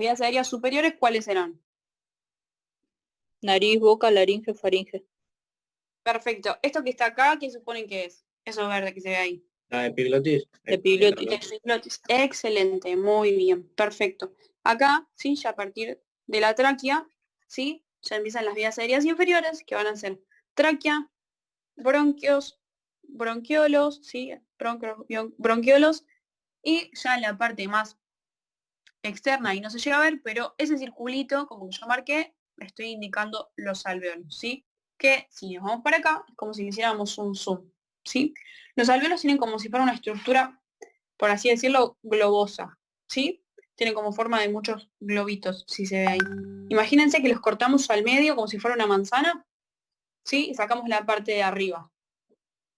vías aéreas superiores, ¿cuáles serán? Nariz, boca, laringe, faringe. Perfecto. Esto que está acá, ¿qué suponen que es? Eso verde que se ve ahí. La epiglotis. Epiglotis. Epiglotis. Excelente, muy bien, perfecto. Acá, sí, ya a partir de la tráquea, sí, ya empiezan las vías aéreas inferiores, que van a ser tráquea, bronquios, bronquiolos, sí, bronquiolos, y ya en la parte más externa y no se llega a ver, pero ese circulito, como yo marqué, estoy indicando los alvéolos, ¿sí? Que si nos vamos para acá, es como si hiciéramos un zoom, ¿sí? Los alvéolos tienen como si fuera una estructura, por así decirlo, globosa, ¿sí? Tienen como forma de muchos globitos, si se ve ahí. Imagínense que los cortamos al medio como si fuera una manzana, ¿sí? Y sacamos la parte de arriba,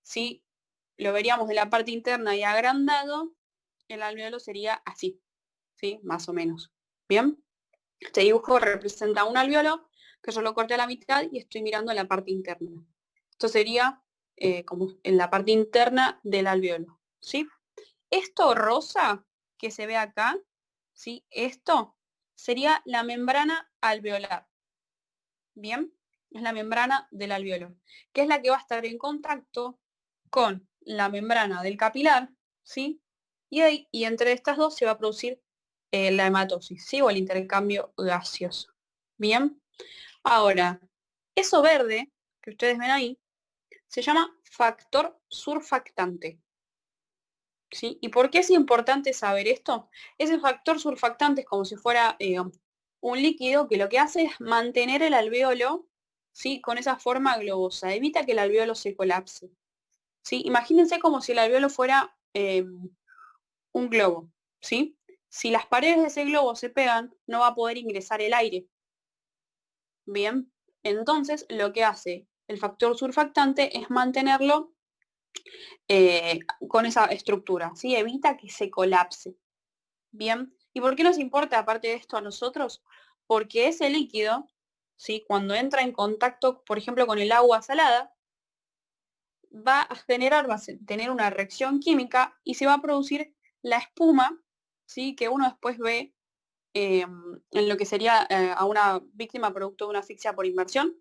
¿sí? Lo veríamos de la parte interna y agrandado, el alvéolo sería así, ¿sí? Más o menos. ¿Bien? Este dibujo representa un alvéolo que yo lo corté a la mitad y estoy mirando la parte interna. Esto sería como en la parte interna del alvéolo, ¿sí? Esto rosa que se ve acá, ¿sí? Esto sería la membrana alveolar. ¿Bien? Es la membrana del alvéolo, que es la que va a estar en contacto con la membrana del capilar, ¿sí? Y entre estas dos se va a producir la hematosis, ¿sí? O el intercambio gaseoso. Bien. Ahora, eso verde que ustedes ven ahí se llama factor surfactante. ¿Sí? ¿Y por qué es importante saber esto? Ese factor surfactante es como si fuera un líquido que lo que hace es mantener el alvéolo, ¿sí? Con esa forma globosa, evita que el alvéolo se colapse. ¿Sí? Imagínense como si el alvéolo fuera un globo, ¿sí? Si las paredes de ese globo se pegan, no va a poder ingresar el aire. Bien, entonces lo que hace el factor surfactante es mantenerlo con esa estructura, ¿sí? Evita que se colapse. Bien, ¿y por qué nos importa aparte de esto a nosotros? Porque ese líquido, ¿sí? Cuando entra en contacto, por ejemplo, con el agua salada, va a tener una reacción química y se va a producir la espuma, ¿sí? Que uno después ve en lo que sería a una víctima producto de una asfixia por inmersión,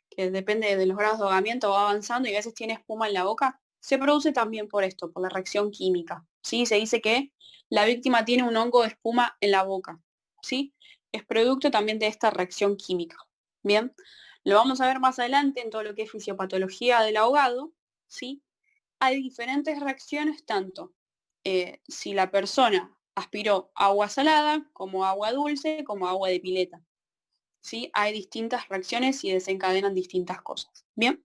que depende de los grados de ahogamiento, va avanzando y a veces tiene espuma en la boca, se produce también por esto, por la reacción química. ¿Sí? Se dice que la víctima tiene un hongo de espuma en la boca. ¿Sí? Es producto también de esta reacción química. Bien, lo vamos a ver más adelante en todo lo que es fisiopatología del ahogado. ¿Sí? Hay diferentes reacciones, tanto si la persona aspiró agua salada, como agua dulce, como agua de pileta. ¿Sí? Hay distintas reacciones y desencadenan distintas cosas. ¿Bien?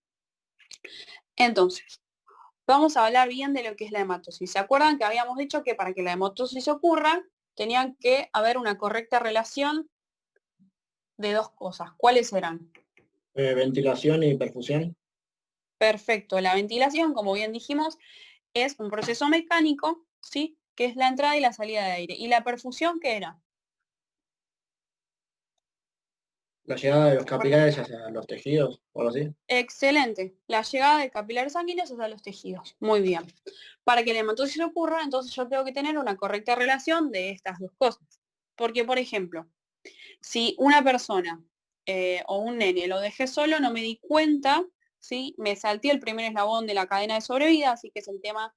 Entonces, vamos a hablar bien de lo que es la hematosis. ¿Se acuerdan que habíamos dicho que para que la hematosis ocurra, tenían que haber una correcta relación de dos cosas? ¿Cuáles eran? Ventilación y perfusión. Perfecto. La ventilación, como bien dijimos, es un proceso mecánico, ¿sí? Que es la entrada y la salida de aire. ¿Y la perfusión qué era? La llegada de los capilares hacia los tejidos, o algo así. Excelente. La llegada de capilares sanguíneos hacia los tejidos. Muy bien. Para que la hematosis ocurra, entonces yo tengo que tener una correcta relación de estas dos cosas. Porque, por ejemplo, si una persona o un nene lo dejé solo, no me di cuenta, ¿sí? Me salté el primer eslabón de la cadena de sobrevida, así que es el tema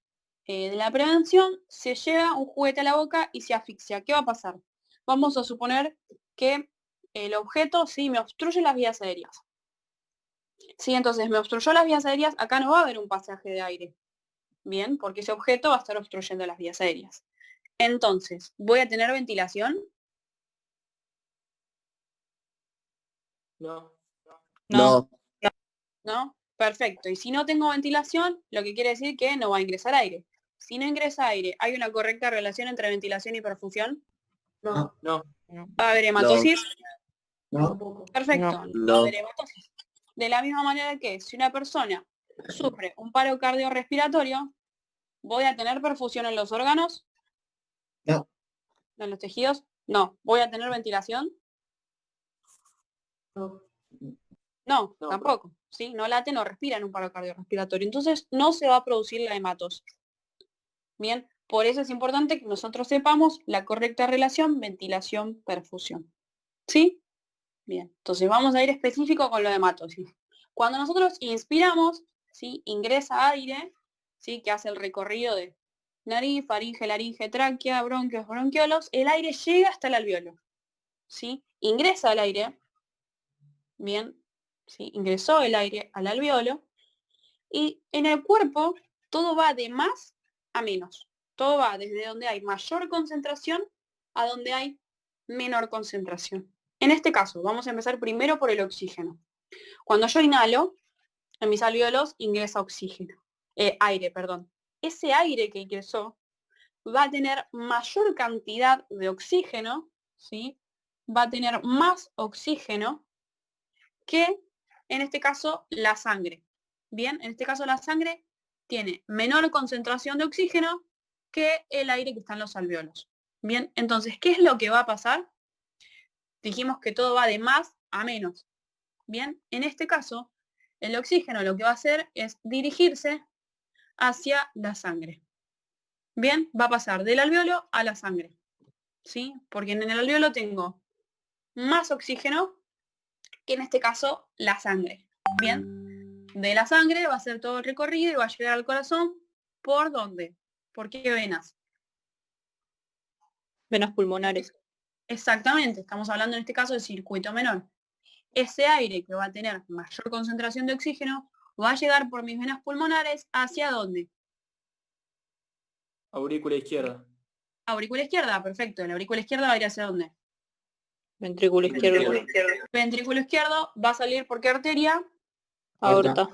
de la prevención, se lleva un juguete a la boca y se asfixia. ¿Qué va a pasar? Vamos a suponer que el objeto, sí, me obstruye las vías aéreas. Sí, entonces me obstruyó las vías aéreas, acá no va a haber un pasaje de aire. Bien, porque ese objeto va a estar obstruyendo las vías aéreas. Entonces, ¿voy a tener ventilación? No. No. ¿No? Perfecto. Y si no tengo ventilación, lo que quiere decir que no va a ingresar aire. Si no ingresa aire, ¿hay una correcta relación entre ventilación y perfusión? No. No. ¿Va a haber hematosis? No. Perfecto, no va a haber hematosis. De la misma manera que si una persona sufre un paro cardiorrespiratorio, ¿voy a tener perfusión en los órganos? No. ¿En los tejidos? No. ¿Voy a tener ventilación? No. No, No. tampoco. ¿Sí? No late, no respira en un paro cardiorrespiratorio. Entonces no se va a producir la hematosis. Bien, Por eso es importante que nosotros sepamos la correcta relación ventilación-perfusión. ¿Sí? Bien, entonces vamos a ir específico con lo de hematosis. Cuando nosotros inspiramos, ¿sí? Ingresa aire, ¿sí? Que hace el recorrido de nariz, faringe, laringe, tráquea, bronquios, bronquiolos, el aire llega hasta el alveolo, ¿sí? Ingresa el aire, bien, ¿sí? Ingresó el aire al alveolo, y en el cuerpo todo va de más a menos. Todo va desde donde hay mayor concentración a donde hay menor concentración. En este caso, vamos a empezar primero por el oxígeno. Cuando yo inhalo, en mis alvéolos ingresa oxígeno, aire, perdón. Ese aire que ingresó va a tener mayor cantidad de oxígeno, ¿sí? Va a tener más oxígeno que, en este caso, la sangre. Bien, en este caso la sangre tiene menor concentración de oxígeno que el aire que está en los alvéolos. Bien, entonces, ¿qué es lo que va a pasar? Dijimos que todo va de más a menos. Bien, en este caso, el oxígeno lo que va a hacer es dirigirse hacia la sangre. Bien, va a pasar del alvéolo a la sangre. ¿Sí? Porque en el alvéolo tengo más oxígeno que en este caso la sangre. Bien, de la sangre va a hacer todo el recorrido y va a llegar al corazón. ¿Por dónde? ¿Por qué venas? Venas pulmonares. Exactamente, estamos hablando en este caso de circuito menor. Ese aire que va a tener mayor concentración de oxígeno va a llegar por mis venas pulmonares ¿hacia dónde? Aurícula izquierda. Aurícula izquierda, perfecto. La aurícula izquierda va a ir hacia dónde? Ventrículo izquierdo. Ventrículo izquierdo va a salir por qué arteria? Aorta.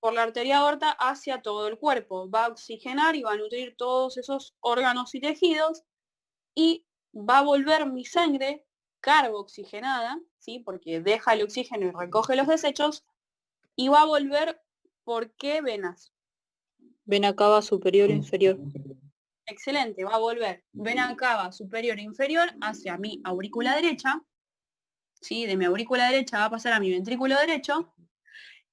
Por la arteria aorta hacia todo el cuerpo. Va a oxigenar y va a nutrir todos esos órganos y tejidos y va a volver mi sangre carboxigenada, ¿sí? Porque deja el oxígeno y recoge los desechos, y va a volver ¿por qué venas? Vena cava superior e inferior. Excelente, va a volver vena cava superior e inferior hacia mi aurícula derecha, ¿sí? De mi aurícula derecha va a pasar a mi ventrículo derecho,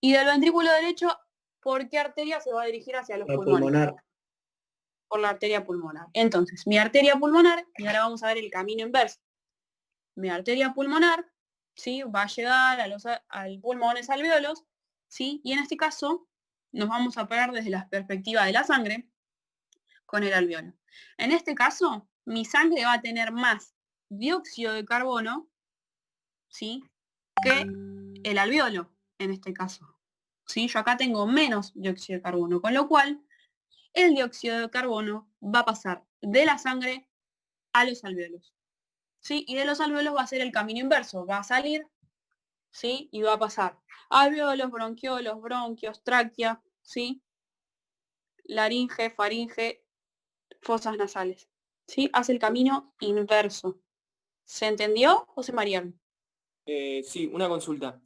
y del ventrículo derecho, ¿por qué arteria se va a dirigir hacia los La pulmones? pulmonar. Por la arteria pulmonar. Entonces, mi arteria pulmonar, y ahora vamos a ver el camino inverso. Mi arteria pulmonar, ¿sí? Va a llegar a al pulmones alvéolos, ¿sí? Y en este caso nos vamos a parar desde la perspectiva de la sangre con el alvéolo. En este caso, mi sangre va a tener más dióxido de carbono, ¿sí? Que el alvéolo, en este caso. ¿Sí? Yo acá tengo menos dióxido de carbono, con lo cual el dióxido de carbono va a pasar de la sangre a los alvéolos. ¿Sí? Y de los alvéolos va a ser el camino inverso, va a salir, ¿sí? Y va a pasar alvéolos, bronquiolos, bronquios, tráquea, ¿sí? Laringe, faringe, fosas nasales, ¿sí? Hace el camino inverso. ¿Se entendió o se marearon? Sí, una consulta.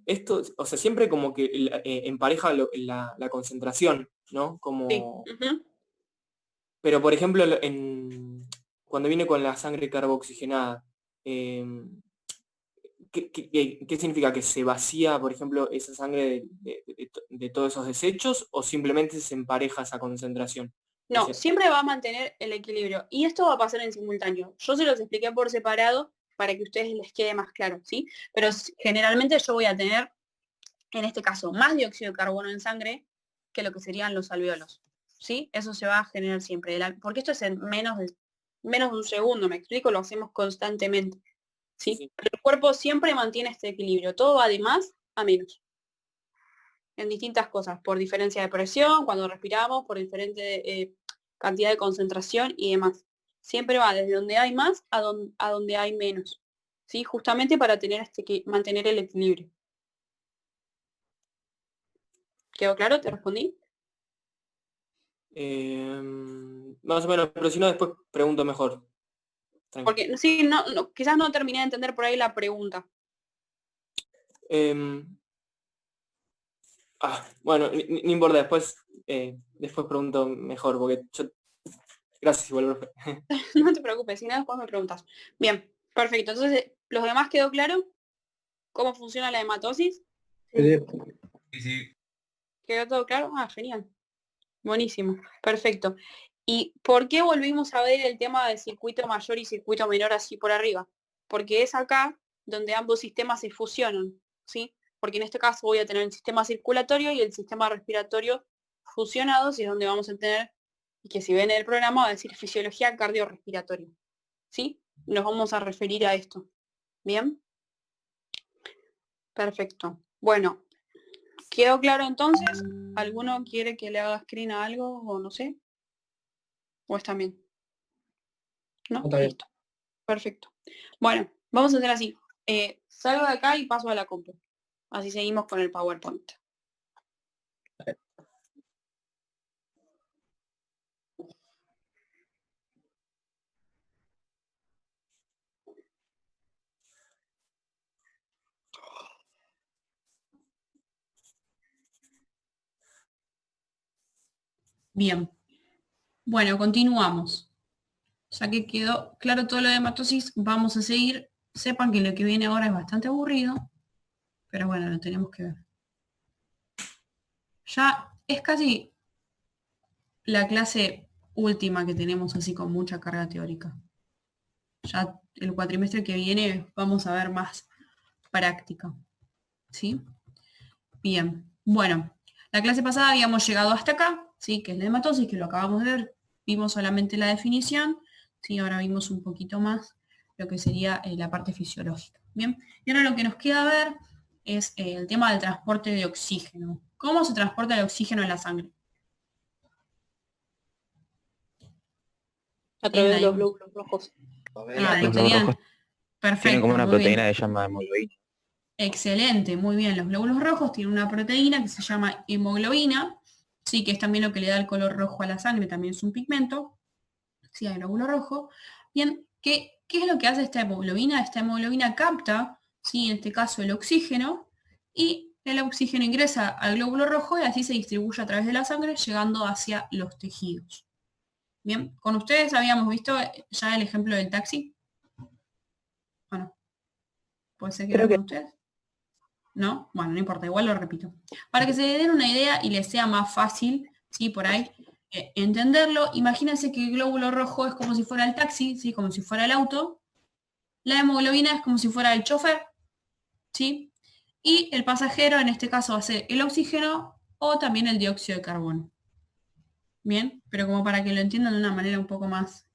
Esto, o sea, siempre como que empareja la concentración, ¿no? Como... Sí. Uh-huh. Pero, por ejemplo, cuando viene con la sangre carboxigenada, ¿qué significa? ¿Que se vacía, por ejemplo, esa sangre de todos esos desechos o simplemente se empareja esa concentración? No, siempre va a mantener el equilibrio. Y esto va a pasar en simultáneo. Yo se los expliqué por separado para que a ustedes les quede más claro, ¿sí? Pero generalmente yo voy a tener, en este caso, más dióxido de carbono en sangre que lo que serían los alvéolos, ¿sí? Eso se va a generar siempre. Porque esto es en menos de un segundo, ¿me explico? Lo hacemos constantemente, ¿sí? Sí. Pero el cuerpo siempre mantiene este equilibrio. Todo va de más a menos. En distintas cosas, por diferencia de presión, cuando respiramos, por diferente cantidad de concentración y demás. Siempre va desde donde hay más a donde hay menos, ¿sí? Justamente para tener mantener el equilibrio. ¿Quedó claro? ¿Te respondí? Más o menos, pero si no, después pregunto mejor. Tranquilo. Porque sí, no, quizás no terminé de entender por ahí la pregunta. Bueno, no importa, después pregunto mejor, porque yo... Gracias igual, profe. No te preocupes, si no después me preguntas. Bien, perfecto. Entonces, ¿los demás quedó claro? ¿Cómo funciona la hematosis? Sí. Sí, sí. ¿Quedó todo claro? Ah, genial. Buenísimo, perfecto. ¿Y por qué volvimos a ver el tema de circuito mayor y circuito menor así por arriba? Porque es acá donde ambos sistemas se fusionan, ¿sí? Porque en este caso voy a tener el sistema circulatorio y el sistema respiratorio fusionados y es donde vamos a tener, y que si ven el programa va a decir fisiología cardiorrespiratoria, ¿sí? Nos vamos a referir a esto. ¿Bien? Perfecto. Bueno, ¿quedó claro entonces? ¿Alguno quiere que le haga screen a algo o no sé? ¿O está bien? ¿No? Está bien. Listo. Perfecto. Bueno, vamos a hacer así. Salgo de acá y paso a la compu. Así seguimos con el PowerPoint. Bien. Bueno, continuamos. Ya que quedó claro todo lo de hematosis, vamos a seguir. Sepan que lo que viene ahora es bastante aburrido, pero bueno, lo tenemos que ver. Ya es casi la clase última que tenemos así con mucha carga teórica. Ya el cuatrimestre que viene vamos a ver más práctica. ¿Sí? Bien. Bueno, la clase pasada habíamos llegado hasta acá, ¿sí? Que es la hematosis, que lo acabamos de ver. Vimos solamente la definición, ¿sí? Ahora vimos un poquito más lo que sería la parte fisiológica. Bien. Y ahora lo que nos queda ver es el tema del transporte de oxígeno. ¿Cómo se transporta el oxígeno en la sangre? A través de los glóbulos rojos. Ahí Los glóbulos tenían. rojos Perfecto. tienen como una muy bien. proteína que se llama hemoglobina. Excelente, muy bien. Los glóbulos rojos tienen una proteína que se llama hemoglobina, sí, que es también lo que le da el color rojo a la sangre, también es un pigmento, sí, el glóbulo rojo. Bien, ¿qué es lo que hace esta hemoglobina? Esta hemoglobina capta, sí, en este caso el oxígeno, y el oxígeno ingresa al glóbulo rojo y así se distribuye a través de la sangre, llegando hacia los tejidos. Bien, con ustedes habíamos visto ya el ejemplo del taxi. Bueno, puede ser que Creo no que con ustedes. ¿No? Bueno, no importa, igual lo repito. Para que se den una idea y les sea más fácil, ¿sí? Por ahí, entenderlo, imagínense que el glóbulo rojo es como si fuera el taxi, ¿sí? Como si fuera el auto. La hemoglobina es como si fuera el chofer, ¿sí? Y el pasajero, en este caso, va a ser el oxígeno o también el dióxido de carbono. Bien, pero como para que lo entiendan de una manera un poco más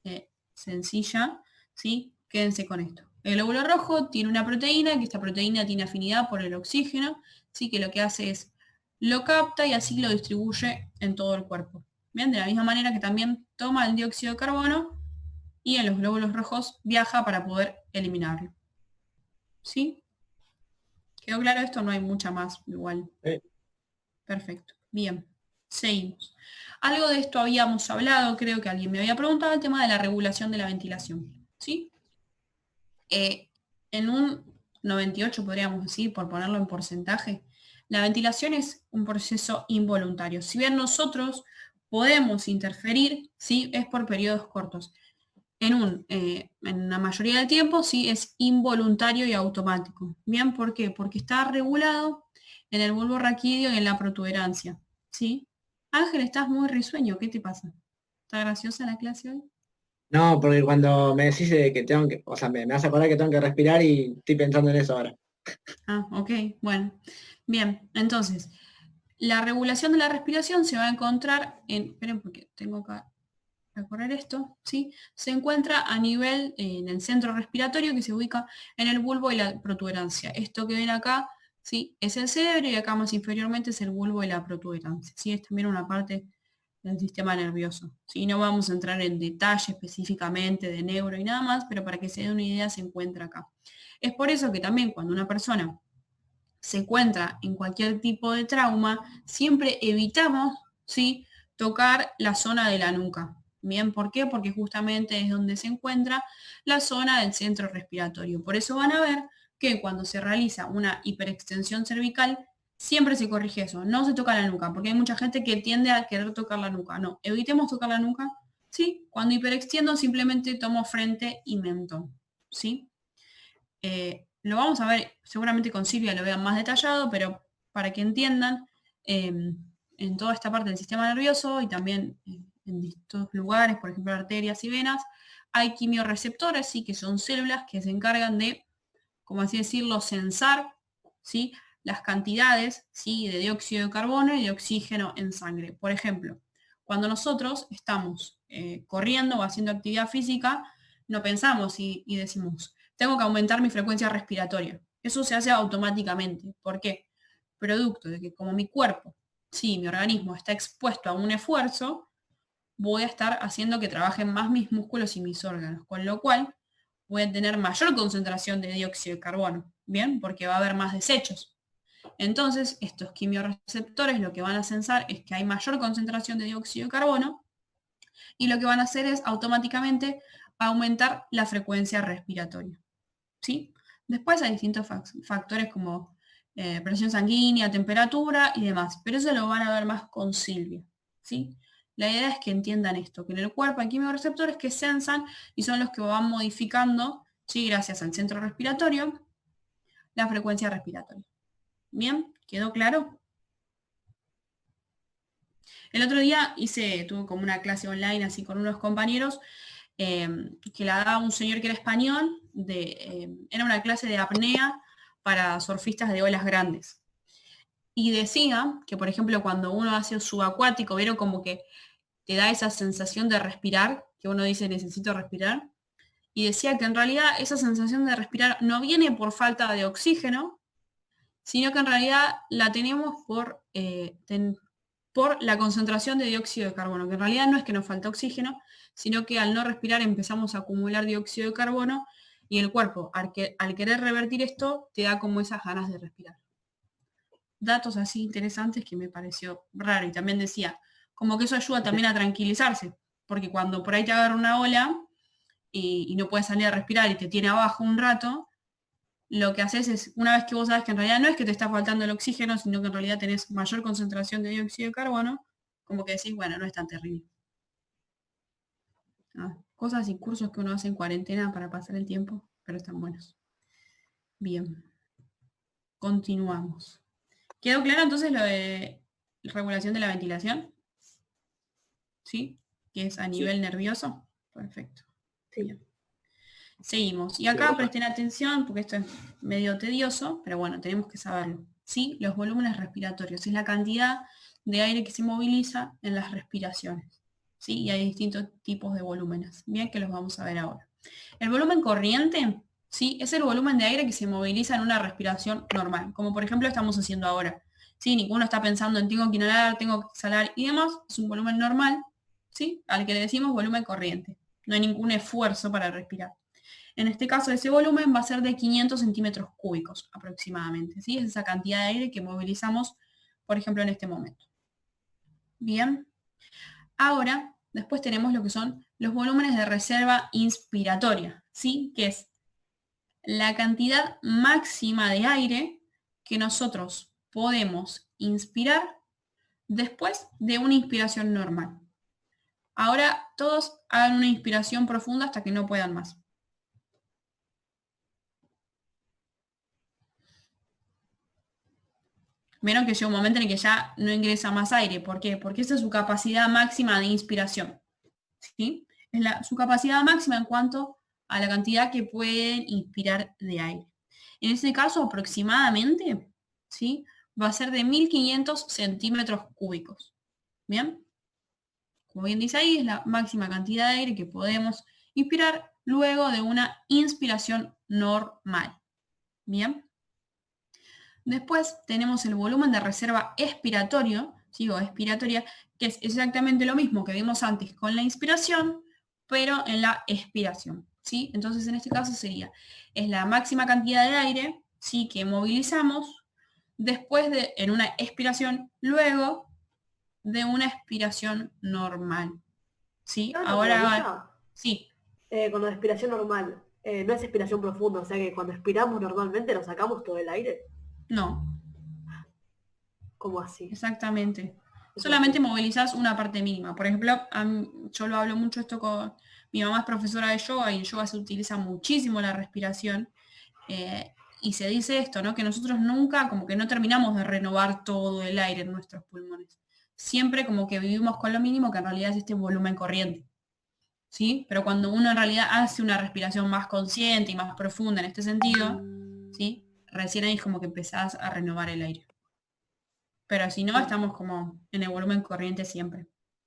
sencilla, ¿sí? Quédense con esto. El glóbulo rojo tiene una proteína, que esta proteína tiene afinidad por el oxígeno, ¿sí? Que lo que hace es lo capta y así lo distribuye en todo el cuerpo. Bien, de la misma manera que también toma el dióxido de carbono y en los glóbulos rojos viaja para poder eliminarlo. ¿Sí? ¿Quedó claro esto? No hay mucha más igual. Sí. Perfecto. Bien. Seguimos. Algo de esto habíamos hablado, creo que alguien me había preguntado, el tema de la regulación de la ventilación. ¿Sí? En un 98 podríamos decir, por ponerlo en porcentaje, la ventilación es un proceso involuntario. Si bien nosotros podemos interferir, ¿sí? Es por periodos cortos. En la mayoría del tiempo sí es involuntario y automático. ¿Bien? ¿Por qué? Porque está regulado en el bulbo raquídeo y en la protuberancia. ¿Sí? Ángel, estás muy risueño, ¿qué te pasa? ¿Está graciosa la clase hoy? No, porque cuando me decís que tengo que, o sea, me hace acordar que tengo que respirar y estoy pensando en eso ahora. Ah, ok, bueno. Bien, entonces, la regulación de la respiración se va a encontrar en, esperen porque tengo acá a correr esto, ¿sí? Se encuentra a nivel en el centro respiratorio que se ubica en el bulbo y la protuberancia. Esto que ven acá, ¿sí? Es el cerebro y acá más inferiormente es el bulbo y la protuberancia, ¿sí? Es también una parte del sistema nervioso, ¿sí? No vamos a entrar en detalle específicamente de neuro y nada más, pero para que se den una idea se encuentra acá. Es por eso que también cuando una persona se encuentra en cualquier tipo de trauma, siempre evitamos, ¿sí? Tocar la zona de la nuca. Bien, ¿por qué? Porque justamente es donde se encuentra la zona del centro respiratorio. Por eso van a ver que cuando se realiza una hiperextensión cervical, siempre se corrige eso, no se toca la nuca, porque hay mucha gente que tiende a querer tocar la nuca. No, evitemos tocar la nuca, ¿sí? Cuando hiperextiendo simplemente tomo frente y mentón, ¿sí? Lo vamos a ver, seguramente con Silvia lo vean más detallado, pero para que entiendan, en toda esta parte del sistema nervioso y también en distintos lugares, por ejemplo arterias y venas, hay quimiorreceptores, ¿sí? Que son células que se encargan de, como así decirlo, censar, ¿sí? Las cantidades, ¿sí? De dióxido de carbono y de oxígeno en sangre. Por ejemplo, cuando nosotros estamos corriendo o haciendo actividad física, no pensamos y decimos, tengo que aumentar mi frecuencia respiratoria. Eso se hace automáticamente. ¿Por qué? Producto de que como mi cuerpo, sí, mi organismo está expuesto a un esfuerzo, voy a estar haciendo que trabajen más mis músculos y mis órganos, con lo cual voy a tener mayor concentración de dióxido de carbono, ¿bien? Porque va a haber más desechos. Entonces, estos quimiorreceptores lo que van a censar es que hay mayor concentración de dióxido de carbono y lo que van a hacer es automáticamente aumentar la frecuencia respiratoria, ¿sí? Después hay distintos factores como presión sanguínea, temperatura y demás, pero eso lo van a ver más con Silvia, ¿sí? La idea es que entiendan esto, que en el cuerpo hay quimiorreceptores que sensan y son los que van modificando, ¿sí? Gracias al centro respiratorio, la frecuencia respiratoria. ¿Bien? ¿Quedó claro? El otro día tuve como una clase online así con unos compañeros que la daba un señor que era español, era una clase de apnea para surfistas de olas grandes. Y decía que, por ejemplo, cuando uno hace subacuático, vieron como que te da esa sensación de respirar, que uno dice necesito respirar, y decía que en realidad esa sensación de respirar no viene por falta de oxígeno, sino que en realidad la tenemos por la concentración de dióxido de carbono, que en realidad no es que nos falta oxígeno, sino que al no respirar empezamos a acumular dióxido de carbono y el cuerpo, al querer revertir esto, te da como esas ganas de respirar. Datos así interesantes que me pareció raro. Y también decía, como que eso ayuda también a tranquilizarse, porque cuando por ahí te agarra una ola y no puedes salir a respirar y te tiene abajo un rato, lo que haces es, una vez que vos sabes que en realidad no es que te está faltando el oxígeno, sino que en realidad tenés mayor concentración de dióxido de carbono, como que decís, bueno, no es tan terrible. Cosas y cursos que uno hace en cuarentena para pasar el tiempo, pero están buenos. Bien. Continuamos. ¿Quedó claro entonces lo de regulación de la ventilación? ¿Sí? Que es a nivel nervioso. Perfecto. Sí. Bien. Seguimos. Y acá presten atención, porque esto es medio tedioso, pero bueno, tenemos que saberlo. ¿Sí? Los volúmenes respiratorios. Es la cantidad de aire que se moviliza en las respiraciones. ¿Sí? Y hay distintos tipos de volúmenes. Bien, que los vamos a ver ahora. El volumen corriente, ¿sí? Es el volumen de aire que se moviliza en una respiración normal, como por ejemplo estamos haciendo ahora. ¿Sí? Ninguno está pensando en tengo que inhalar, tengo que exhalar y demás. Es un volumen normal, ¿sí? Al que le decimos volumen corriente. No hay ningún esfuerzo para respirar. En este caso, ese volumen va a ser de 500 centímetros cúbicos aproximadamente, ¿sí? Es esa cantidad de aire que movilizamos, por ejemplo, en este momento. Bien. Ahora, después tenemos lo que son los volúmenes de reserva inspiratoria, ¿sí? Que es la cantidad máxima de aire que nosotros podemos inspirar después de una inspiración normal. Ahora todos hagan una inspiración profunda hasta que no puedan más. Vieron que llega un momento en el que ya no ingresa más aire. ¿Por qué? Porque esa es su capacidad máxima de inspiración. ¿Sí? Es su capacidad máxima en cuanto a la cantidad que pueden inspirar de aire. En este caso, aproximadamente, ¿sí? Va a ser de 1500 centímetros cúbicos. ¿Bien? Como bien dice ahí, es la máxima cantidad de aire que podemos inspirar luego de una inspiración normal. ¿Bien? Después tenemos el volumen de reserva expiratorio, ¿sí? O expiratoria, que es exactamente lo mismo que vimos antes con la inspiración, pero en la expiración, ¿sí? Entonces en este caso es la máxima cantidad de aire, ¿sí? Que movilizamos después en una expiración, luego de una expiración normal, ¿sí? Ahora, sí. Con la expiración normal, no es expiración profunda, o sea que cuando expiramos normalmente nos sacamos todo el aire. No. ¿Cómo así? Exactamente. Solamente movilizás una parte mínima. Por ejemplo, yo lo hablo mucho esto con mi mamá, es profesora de yoga y en yoga se utiliza muchísimo la respiración. Y se dice esto, ¿no? Que nosotros nunca, como que no terminamos de renovar todo el aire en nuestros pulmones, siempre como que vivimos con lo mínimo, que en realidad es este volumen corriente. ¿Sí? Pero cuando uno en realidad hace una respiración más consciente y más profunda en este sentido, ¿sí? Recién ahí es como que empezás a renovar el aire. Pero si no, estamos como en el volumen corriente siempre.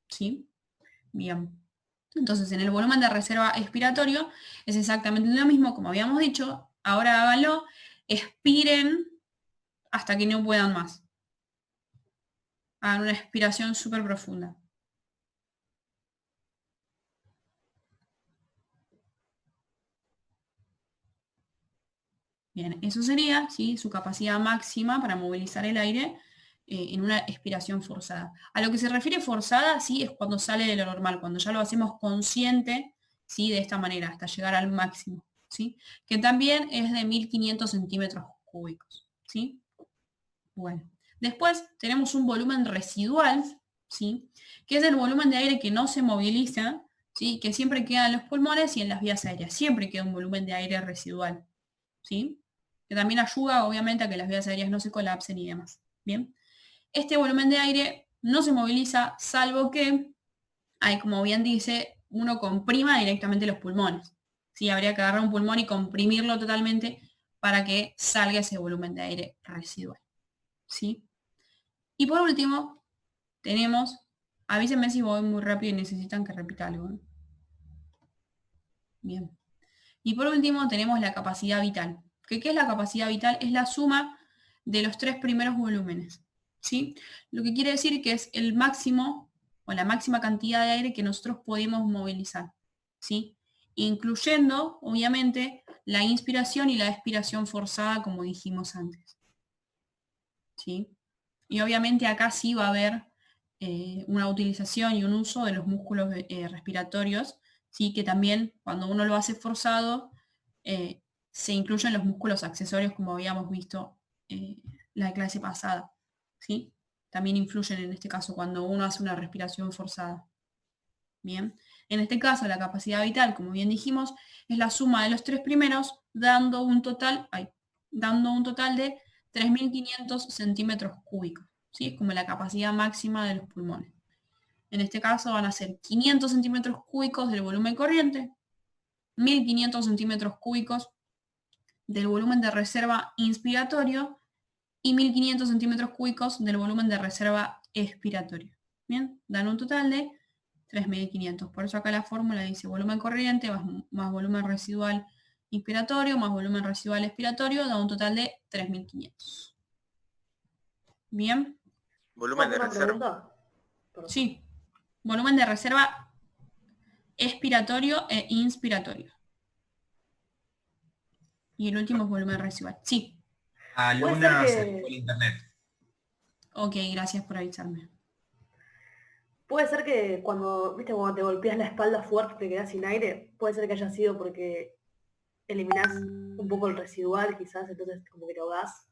¿Sí? Bien. Entonces, en el volumen de reserva expiratorio es exactamente lo mismo, como habíamos dicho. Ahora háganlo, expiren hasta que no puedan más. Hagan una expiración súper profunda. Bien, eso sería, ¿sí?, su capacidad máxima para movilizar el aire en una expiración forzada. A lo que se refiere forzada, sí, es cuando sale de lo normal, cuando ya lo hacemos consciente, ¿sí?, de esta manera, hasta llegar al máximo, ¿sí? Que también es de 1500 centímetros cúbicos, ¿sí? Bueno, después tenemos un volumen residual, ¿sí?, que es el volumen de aire que no se moviliza, ¿sí?, que siempre queda en los pulmones y en las vías aéreas, siempre queda un volumen de aire residual, ¿sí?, que también ayuda obviamente a que las vías aéreas no se colapsen y demás. Bien, este volumen de aire no se moviliza salvo que, ahí como bien dice, uno comprima directamente los pulmones. ¿Sí? Habría que agarrar un pulmón y comprimirlo totalmente para que salga ese volumen de aire residual. ¿Sí? Y por último, tenemos, avísenme si voy muy rápido y necesitan que repita algo, ¿eh? Bien. Y por último tenemos la capacidad vital. ¿Qué es la capacidad vital? Es la suma de los tres primeros volúmenes, ¿sí? Lo que quiere decir que es el máximo o la máxima cantidad de aire que nosotros podemos movilizar, ¿sí? Incluyendo, obviamente, la inspiración y la expiración forzada, como dijimos antes, ¿sí? Y obviamente acá sí va a haber una utilización y un uso de los músculos respiratorios, ¿sí? Que también cuando uno lo hace forzado, se incluyen los músculos accesorios como habíamos visto la clase pasada, ¿sí? También influyen en este caso cuando uno hace una respiración forzada. Bien, en este caso la capacidad vital, como bien dijimos, es la suma de los tres primeros, dando un total de 3.500 centímetros cúbicos, ¿sí? Es como la capacidad máxima de los pulmones. En este caso van a ser 500 centímetros cúbicos del volumen corriente, 1.500 centímetros cúbicos del volumen de reserva inspiratorio y 1.500 centímetros cúbicos del volumen de reserva expiratorio. Bien, dan un total de 3.500. Por eso acá la fórmula dice volumen corriente más volumen residual inspiratorio más volumen residual expiratorio da un total de 3.500. Bien. Volumen de ¿Una reserva. pregunta? Perdón. Sí. Volumen de reserva expiratorio e inspiratorio. Y el último es volumen residual. Sí. A Puede Luna ser se que- fue el internet. Ok, gracias por avisarme. Puede ser que cuando te golpeas la espalda fuerte te quedas sin aire, puede ser que haya sido porque eliminás un poco el residual, quizás, entonces como que te ahogás.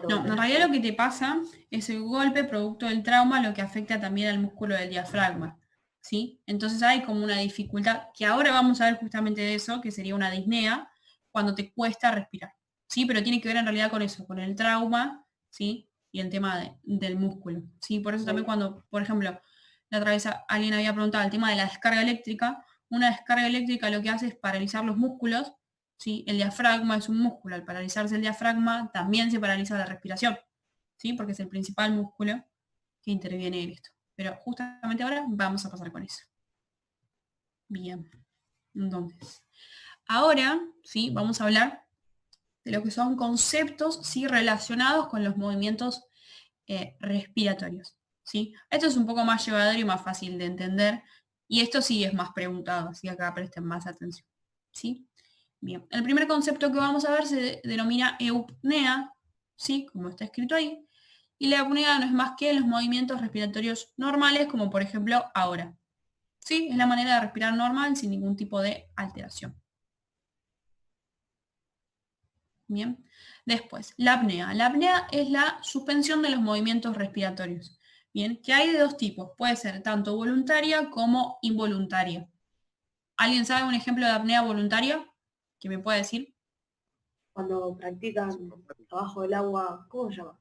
No, en realidad lo que te pasa es el golpe producto del trauma, lo que afecta también al músculo del diafragma, ¿sí? Entonces hay como una dificultad, que ahora vamos a ver justamente de eso, que sería una disnea, cuando te cuesta respirar, ¿sí? Pero tiene que ver en realidad con eso, con el trauma, ¿sí? Y el tema del músculo, ¿sí? Por eso también cuando, por ejemplo, la otra vez alguien había preguntado el tema de la descarga eléctrica, una descarga eléctrica lo que hace es paralizar los músculos. ¿Sí? El diafragma es un músculo, al paralizarse el diafragma también se paraliza la respiración, ¿sí? Porque es el principal músculo que interviene en esto. Pero justamente ahora vamos a pasar con eso. Bien, entonces, ahora, ¿sí?, vamos a hablar de lo que son conceptos, ¿sí?, relacionados con los movimientos respiratorios, ¿sí? Esto es un poco más llevadero y más fácil de entender, y esto sí es más preguntado, así que acá presten más atención, ¿sí? Bien, el primer concepto que vamos a ver se denomina eupnea, ¿sí?, como está escrito ahí, y la eupnea no es más que los movimientos respiratorios normales, como por ejemplo ahora, ¿sí? Es la manera de respirar normal sin ningún tipo de alteración. Bien, después, la apnea. La apnea es la suspensión de los movimientos respiratorios, bien, que hay de dos tipos, puede ser tanto voluntaria como involuntaria. ¿Alguien sabe un ejemplo de apnea voluntaria que me pueda decir? Cuando practican abajo del agua, ¿cómo se llama?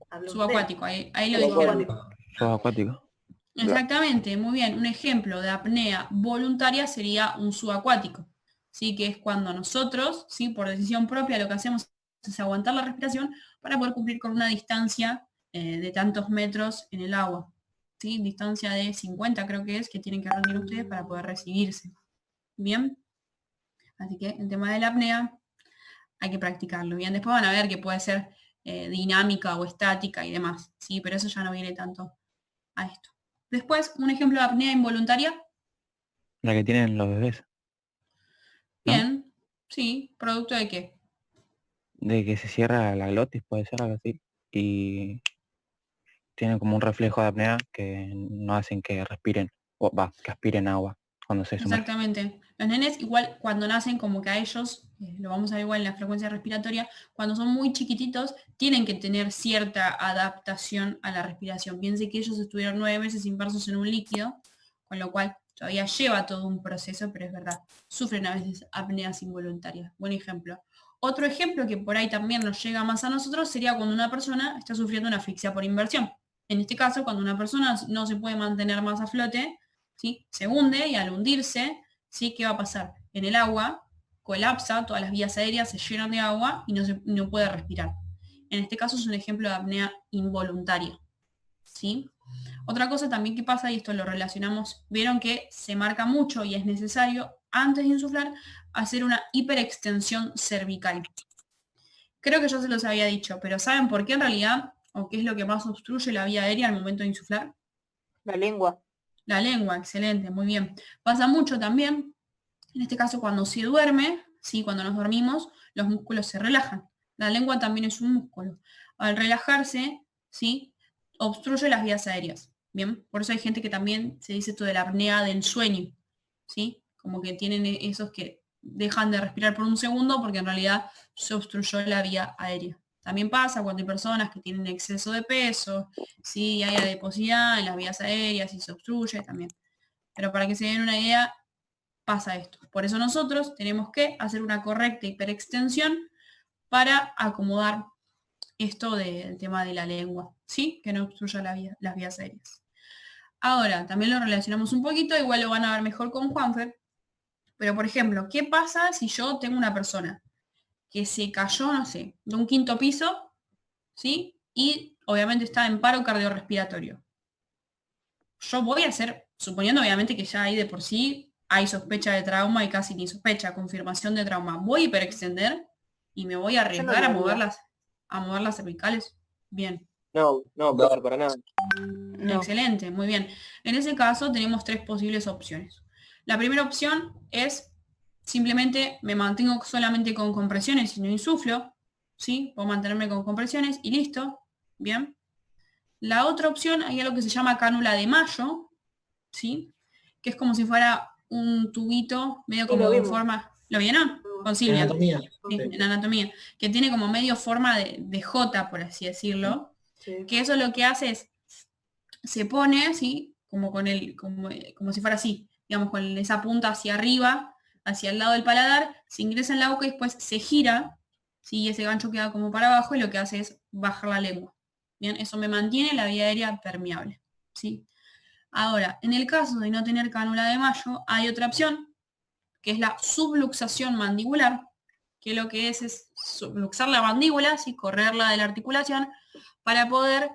Habló usted. Subacuático, ahí lo Subacuático. dijeron. Subacuático. Exactamente, muy bien. Un ejemplo de apnea voluntaria sería un subacuático, ¿sí? Que es cuando nosotros, ¿sí? Por decisión propia, lo que hacemos es aguantar la respiración para poder cumplir con una distancia de tantos metros en el agua, ¿sí? Distancia de 50 creo que es, que tienen que rendir ustedes para poder recibirse. Bien, así que el tema de la apnea hay que practicarlo. Bien, después van a ver que puede ser dinámica o estática y demás, ¿sí? Pero eso ya no viene tanto a esto. Después, un ejemplo de apnea involuntaria. La que tienen los bebés. ¿No? Bien, sí, ¿producto de qué? De que se cierra la glotis, puede ser algo así. Y tienen como un reflejo de apnea que no hacen que respiren, o que aspiren agua cuando se sumergen. Exactamente. Los nenes igual cuando nacen como que a ellos, lo vamos a ver igual en la frecuencia respiratoria, cuando son muy chiquititos tienen que tener cierta adaptación a la respiración. Piense que ellos estuvieron 9 meses inmersos en un líquido, con lo cual todavía lleva todo un proceso, pero es verdad, sufren a veces apneas involuntarias. Buen ejemplo. Otro ejemplo que por ahí también nos llega más a nosotros sería cuando una persona está sufriendo una asfixia por inmersión. En este caso, cuando una persona no se puede mantener más a flote, ¿sí? Se hunde y al hundirse, ¿sí? ¿Qué va a pasar? En el agua colapsa, todas las vías aéreas se llenan de agua y no puede respirar. En este caso es un ejemplo de apnea involuntaria, ¿sí? Otra cosa también que pasa, y esto lo relacionamos, vieron que se marca mucho y es necesario, antes de insuflar, hacer una hiperextensión cervical. Creo que yo se los había dicho, pero ¿saben por qué en realidad, o qué es lo que más obstruye la vía aérea al momento de insuflar? La lengua. La lengua, excelente, muy bien. Pasa mucho también, en este caso cuando se duerme, ¿sí? Cuando nos dormimos, los músculos se relajan. La lengua también es un músculo. Al relajarse, ¿sí? Obstruye las vías aéreas. Bien, por eso hay gente que también se dice esto de la apnea del sueño, ¿sí? Como que tienen esos que dejan de respirar por un segundo porque en realidad se obstruyó la vía aérea. También pasa cuando hay personas que tienen exceso de peso, ¿sí? Hay adiposidad en las vías aéreas y se obstruye también. Pero para que se den una idea, pasa esto. Por eso nosotros tenemos que hacer una correcta hiperextensión para acomodar esto del tema de la lengua, ¿sí? Que no obstruya las vías aéreas. Ahora, también lo relacionamos un poquito, igual lo van a ver mejor con Juanfer, pero por ejemplo, ¿qué pasa si yo tengo una persona que se cayó, no sé, de un 5.º piso, ¿sí? Y obviamente está en paro cardiorrespiratorio? Yo voy a hacer, suponiendo obviamente que ya ahí de por sí hay sospecha de trauma y casi ni sospecha, confirmación de trauma, voy a hiperextender y me voy a arriesgar a mover las cervicales. Bien. No, para nada. No. Excelente, muy bien. En ese caso tenemos 3 posibles opciones. La primera opción es simplemente me mantengo solamente con compresiones y no insuflo, ¿sí? Puedo mantenerme con compresiones y listo, bien. La otra opción, hay algo que se llama cánula de Mayo, ¿sí? Que es como si fuera un tubito medio como en forma... ¿Lo vieron? Con Silvia. Anatomía. Sí, en anatomía. Que tiene como medio forma de J, por así decirlo. Sí. Que eso lo que hace es, se pone, ¿sí? Como si fuera así, digamos, con esa punta hacia arriba, hacia el lado del paladar, se ingresa en la boca y después se gira, ¿sí? Y ese gancho queda como para abajo y lo que hace es bajar la lengua. Bien, eso me mantiene la vía aérea permeable, ¿sí? Ahora, en el caso de no tener cánula de Mayo, hay otra opción, que es la subluxación mandibular, que lo que es subluxar la mandíbula, ¿sí? Correrla de la articulación, para poder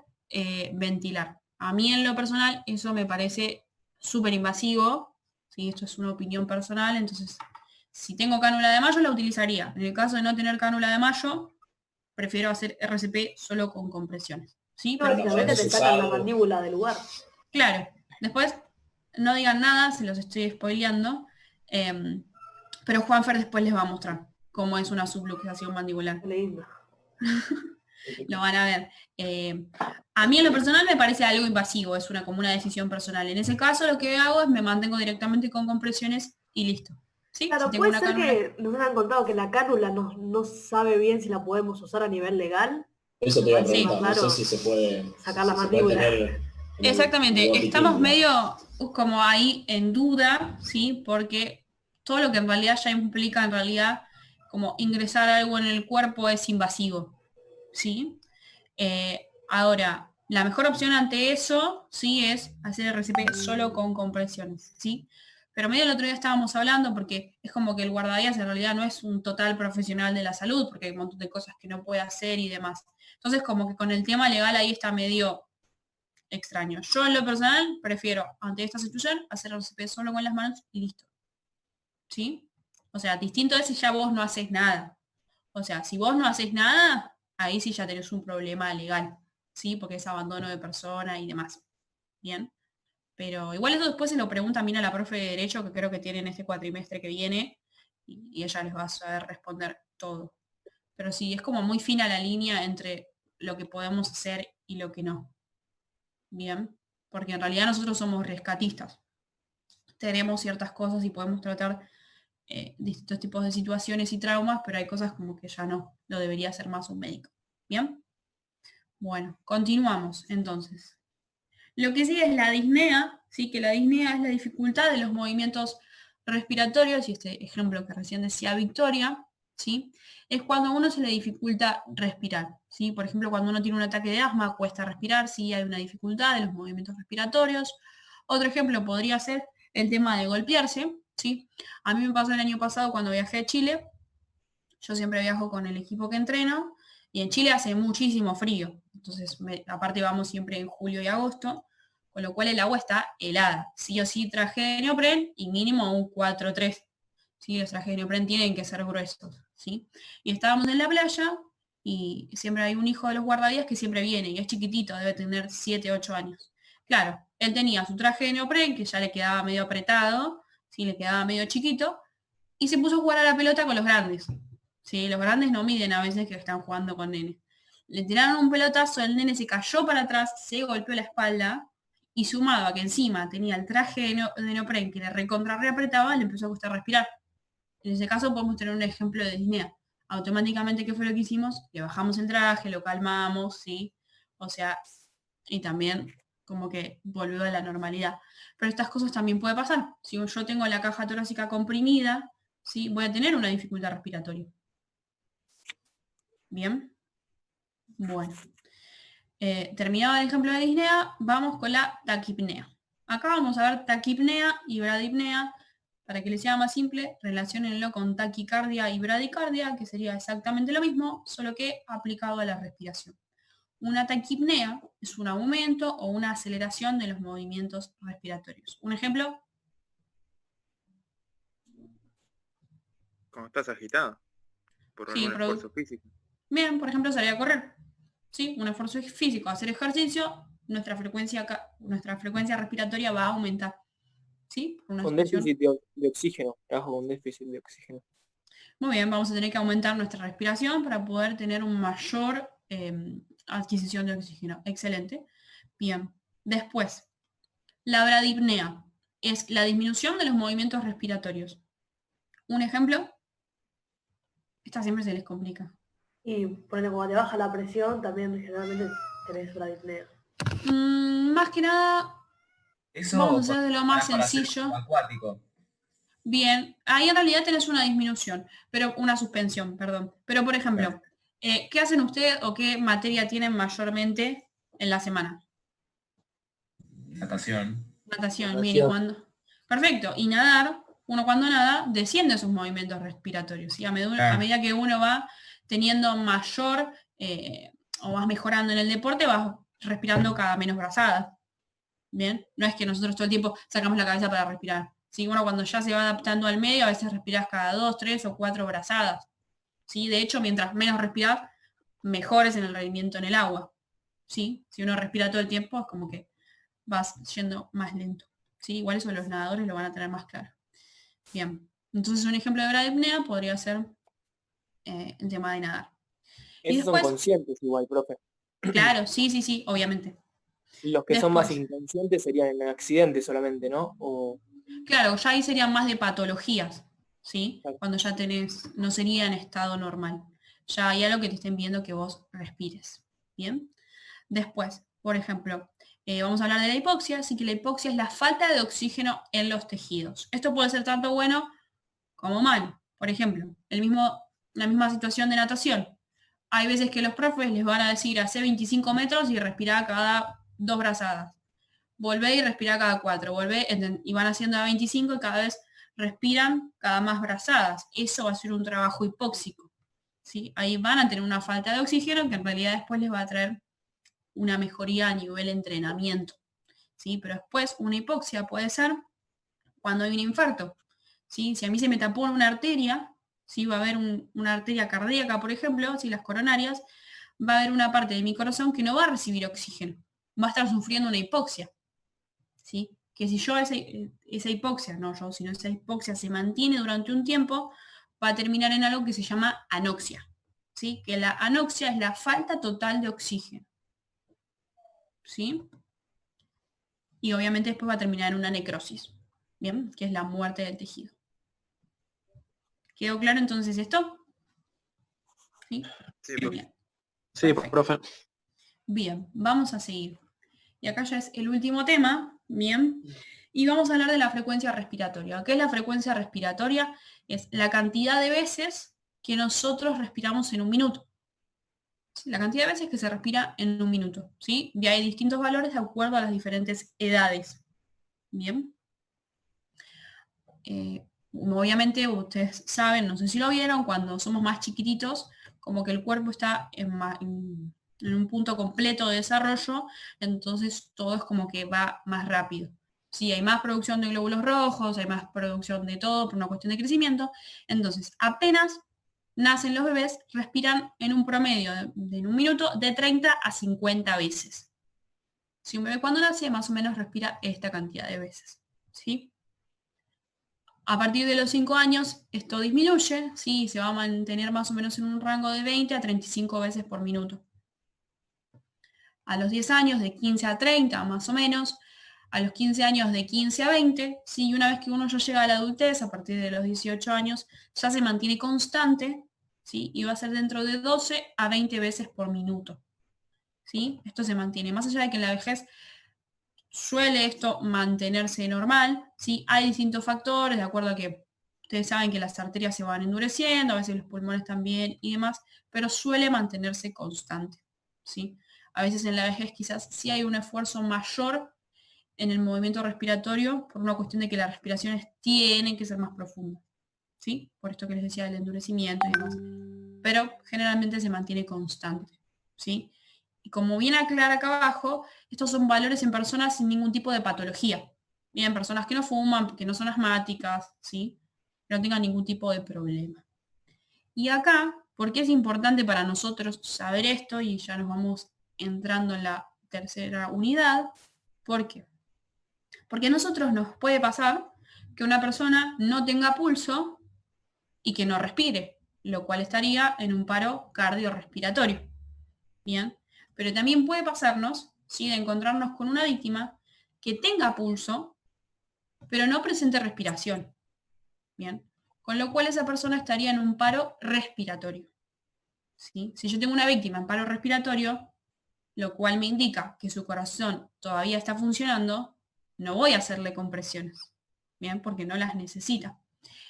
ventilar. A mí en lo personal eso me parece súper invasivo, ¿sí? Esto es una opinión personal, entonces si tengo cánula de Mayo la utilizaría. En el caso de no tener cánula de Mayo, prefiero hacer RCP solo con compresiones, ¿sí? No, básicamente te sacan la mandíbula del lugar. Claro, después no digan nada, se los estoy spoileando, pero Juanfer después les va a mostrar cómo es una subluxación mandibular. Qué lindo. Lo van a ver. A mí en lo personal me parece algo invasivo, es como una decisión personal. En ese caso lo que hago es me mantengo directamente con compresiones y listo. ¿Sí? Claro, Si tengo puede una ser cánula- que nos han contado que la cánula no sabe bien si la podemos usar a nivel legal. Eso te iba a Sí, preguntar, no claro. sé si se puede Sacar la si se puede mandíbula. tener en Exactamente, un estamos título. medio como ahí en duda, ¿sí? Porque todo lo que en realidad ya implica en realidad como ingresar algo en el cuerpo es invasivo, ¿sí? Ahora, la mejor opción ante eso, sí, es hacer RCP solo con compresiones, ¿sí? Pero medio el otro día estábamos hablando porque es como que el guardavidas en realidad no es un total profesional de la salud, porque hay un montón de cosas que no puede hacer y demás. Entonces, como que con el tema legal ahí está medio extraño. Yo en lo personal prefiero, ante esta situación, hacer RCP solo con las manos y listo. ¿Sí? O sea, distinto es si ya vos no haces nada. O sea, si vos no haces nada, ahí sí ya tenés un problema legal, ¿sí? Porque es abandono de persona y demás. Bien. Pero igual eso después se lo pregunta también a la profe de Derecho, que creo que tienen este cuatrimestre que viene, y ella les va a saber responder todo. Pero sí, es como muy fina la línea entre lo que podemos hacer y lo que no. Bien. Porque en realidad nosotros somos rescatistas. Tenemos ciertas cosas y podemos tratar distintos tipos de situaciones y traumas, pero hay cosas como que ya no, lo debería hacer más un médico. ¿Bien? Bueno, continuamos entonces. Lo que sigue es la disnea, ¿sí? Que la disnea es la dificultad de los movimientos respiratorios, y este ejemplo que recién decía Victoria, ¿sí? Es cuando a uno se le dificulta respirar, ¿sí? Por ejemplo, cuando uno tiene un ataque de asma, cuesta respirar, sí, hay una dificultad de los movimientos respiratorios. Otro ejemplo podría ser el tema de golpearse, ¿sí? A mí me pasó el año pasado cuando viajé a Chile, yo siempre viajo con el equipo que entreno, y en Chile hace muchísimo frío, entonces aparte vamos siempre en julio y agosto, con lo cual el agua está helada. Sí o sí traje de neopren y mínimo un 4-3. ¿Sí? Los trajes de neopren tienen que ser gruesos. ¿Sí? Y estábamos en la playa y siempre hay un hijo de los guardavidas que siempre viene y es chiquitito, debe tener 7, 8 años. Claro, él tenía su traje de neopren que ya le quedaba medio apretado, ¿sí? Le quedaba medio chiquito, y se puso a jugar a la pelota con los grandes. ¿Sí? Los grandes no miden a veces que están jugando con nene. Le tiraron un pelotazo, el nene se cayó para atrás, se golpeó la espalda, y sumado a que encima tenía el traje de neopren que le recontra reapretaba, le empezó a costar respirar. En ese caso podemos tener un ejemplo de disnea. Automáticamente, ¿qué fue lo que hicimos? Le bajamos el traje, lo calmamos, ¿sí? O sea, y también como que volvió a la normalidad. Pero estas cosas también puede pasar. Si yo tengo la caja torácica comprimida, ¿sí? Voy a tener una dificultad respiratoria. ¿Bien? Bueno. Terminado el ejemplo de disnea, vamos con la taquipnea. Acá vamos a ver taquipnea y bradipnea. Para que les sea más simple, relaciónenlo con taquicardia y bradicardia, que sería exactamente lo mismo, solo que aplicado a la respiración. Una taquipnea es un aumento o una aceleración de los movimientos respiratorios. Un ejemplo. Cuando estás agitada por Sí, algún esfuerzo físico. Bien, por ejemplo, salir a correr. ¿Sí? Un esfuerzo físico, hacer ejercicio, nuestra frecuencia respiratoria va a aumentar. ¿Sí? Por una Con situación. déficit de oxígeno, trabajo con déficit de oxígeno. Muy bien, vamos a tener que aumentar nuestra respiración para poder tener un mayor adquisición de oxígeno. Excelente. Bien. Después, la bradipnea es la disminución de los movimientos respiratorios. Un ejemplo. Esta siempre se les complica. Y por ejemplo, cuando te baja la presión, también generalmente tenés bradipnea. Más que nada, Eso vamos a hacer de lo más para hacer sencillo. un acuático. Bien, ahí en realidad tenés una disminución, pero una suspensión, perdón. Pero por ejemplo, ¿qué hacen ustedes o qué materia tienen mayormente en la semana? Natación. Natación, bien, ¿y cuándo? Perfecto, y nadar, uno cuando nada desciende sus movimientos respiratorios, ¿sí? A medida que uno va teniendo mayor o vas mejorando en el deporte, vas respirando cada menos brazadas. Bien, no es que nosotros todo el tiempo sacamos la cabeza para respirar. ¿Sí? Uno cuando ya se va adaptando al medio, a veces respiras cada 2, 3 o 4 brazadas. ¿Sí? De hecho, mientras menos respiras, mejores en el rendimiento en el agua. ¿Sí? Si uno respira todo el tiempo, es como que vas yendo más lento. ¿Sí? Igual eso los nadadores lo van a tener más claro. Bien, entonces un ejemplo de bradipnea podría ser el tema de nadar. Esos después, son conscientes igual, profe. Claro, sí, obviamente. Los que son más Después, inconscientes serían en accidentes solamente, ¿no? O... Claro, ya ahí serían más de patologías, ¿sí? Claro. Cuando ya no sería en estado normal. Ya hay algo que te estén viendo que vos respires. ¿Bien? Después, por ejemplo, vamos a hablar de la hipoxia, así que la hipoxia es la falta de oxígeno en los tejidos. Esto puede ser tanto bueno como malo. Por ejemplo, la misma situación de natación. Hay veces que los profes les van a decir, hace 25 metros y respirá cada 2 brazadas. Volvé y respirá cada 4. Volvé y van haciendo a 25 y cada vez respiran cada más brazadas. Eso va a ser un trabajo hipóxico, ¿sí? Ahí van a tener una falta de oxígeno que en realidad después les va a traer una mejoría a nivel entrenamiento, ¿sí? Pero después una hipoxia puede ser cuando hay un infarto, ¿sí? Si a mí se me tapó una arteria, ¿sí? Va a haber una arteria cardíaca, por ejemplo, ¿sí? Las coronarias, va a haber una parte de mi corazón que no va a recibir oxígeno, va a estar sufriendo una hipoxia, ¿sí? Que si yo esa hipoxia, no yo, sino esa hipoxia se mantiene durante un tiempo, va a terminar en algo que se llama anoxia, ¿sí? Que la anoxia es la falta total de oxígeno, ¿sí? Y obviamente después va a terminar en una necrosis, ¿bien? Que es la muerte del tejido. ¿Quedó claro entonces esto? ¿Sí? Sí, profe. Bien. Sí, Perfecto. profe. Bien, vamos a seguir. Y acá ya es el último tema, bien. Y vamos a hablar de la frecuencia respiratoria. ¿Qué es la frecuencia respiratoria? Es la cantidad de veces que nosotros respiramos en un minuto. ¿Sí? La cantidad de veces que se respira en un minuto, ¿sí? Y hay distintos valores de acuerdo a las diferentes edades. Bien. Obviamente ustedes saben, no sé si lo vieron, cuando somos más chiquititos, como que el cuerpo está en un punto completo de desarrollo, entonces todo es como que va más rápido. Sí, hay más producción de glóbulos rojos, hay más producción de todo por una cuestión de crecimiento, entonces apenas nacen los bebés, respiran en un promedio en un minuto de 30 a 50 veces. Si un bebé cuando nace más o menos respira esta cantidad de veces, ¿sí? A partir de los 5 años esto disminuye, ¿sí? Se va a mantener más o menos en un rango de 20 a 35 veces por minuto. A los 10 años de 15 a 30 más o menos, a los 15 años de 15 a 20, ¿sí? Y una vez que uno ya llega a la adultez, a partir de los 18 años, ya se mantiene constante, ¿sí? Y va a ser dentro de 12 a 20 veces por minuto, ¿sí? Esto se mantiene. Más allá de que en la vejez suele esto mantenerse normal, ¿sí? Hay distintos factores, de acuerdo a que ustedes saben que las arterias se van endureciendo, a veces los pulmones también y demás, pero suele mantenerse constante, ¿sí? A veces en la vejez quizás sí hay un esfuerzo mayor en el movimiento respiratorio por una cuestión de que las respiraciones tienen que ser más profundas, ¿sí? Por esto que les decía del endurecimiento y demás. Pero generalmente se mantiene constante, ¿sí? Y como bien aclara acá abajo, estos son valores en personas sin ningún tipo de patología. Bien, personas que no fuman, que no son asmáticas, ¿sí? Que no tengan ningún tipo de problema. Y acá, ¿por qué es importante para nosotros saber esto? Y ya nos vamos entrando en la tercera unidad. ¿Por qué? Porque a nosotros nos puede pasar que una persona no tenga pulso y que no respire, lo cual estaría en un paro cardiorrespiratorio. Bien, pero también puede pasarnos, ¿sí? De encontrarnos con una víctima que tenga pulso, pero no presente respiración. Bien, con lo cual esa persona estaría en un paro respiratorio, ¿sí? Si yo tengo una víctima en paro respiratorio, lo cual me indica que su corazón todavía está funcionando, no voy a hacerle compresiones, bien, porque no las necesita.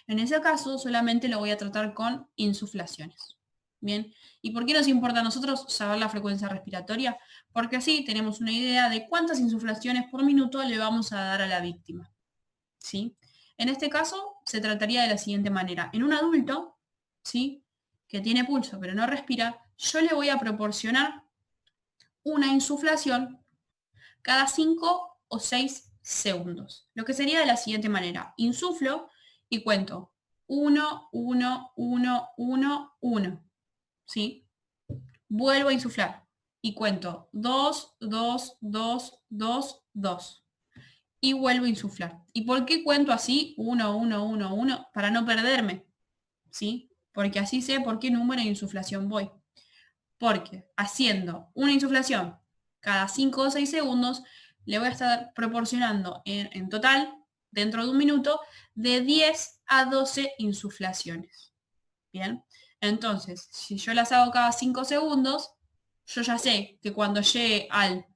En ese caso solamente lo voy a tratar con insuflaciones. Bien, ¿y por qué nos importa a nosotros saber la frecuencia respiratoria? Porque así tenemos una idea de cuántas insuflaciones por minuto le vamos a dar a la víctima, ¿sí? En este caso se trataría de la siguiente manera. En un adulto, ¿sí? Que tiene pulso pero no respira, yo le voy a proporcionar una insuflación cada 5 o 6 segundos. Lo que sería de la siguiente manera. Insuflo y cuento 1, 1, 1, 1, 1. ¿Sí? Vuelvo a insuflar y cuento 2, 2, 2, 2, 2. Y vuelvo a insuflar. ¿Y por qué cuento así? 1, 1, 1, 1, para no perderme. ¿Sí? Porque así sé por qué número de insuflación voy. Porque haciendo una insuflación cada 5 o 6 segundos, le voy a estar proporcionando en total, dentro de un minuto, de 10 a 12 insuflaciones. Bien, entonces, si yo las hago cada 5 segundos, yo ya sé que cuando llegue al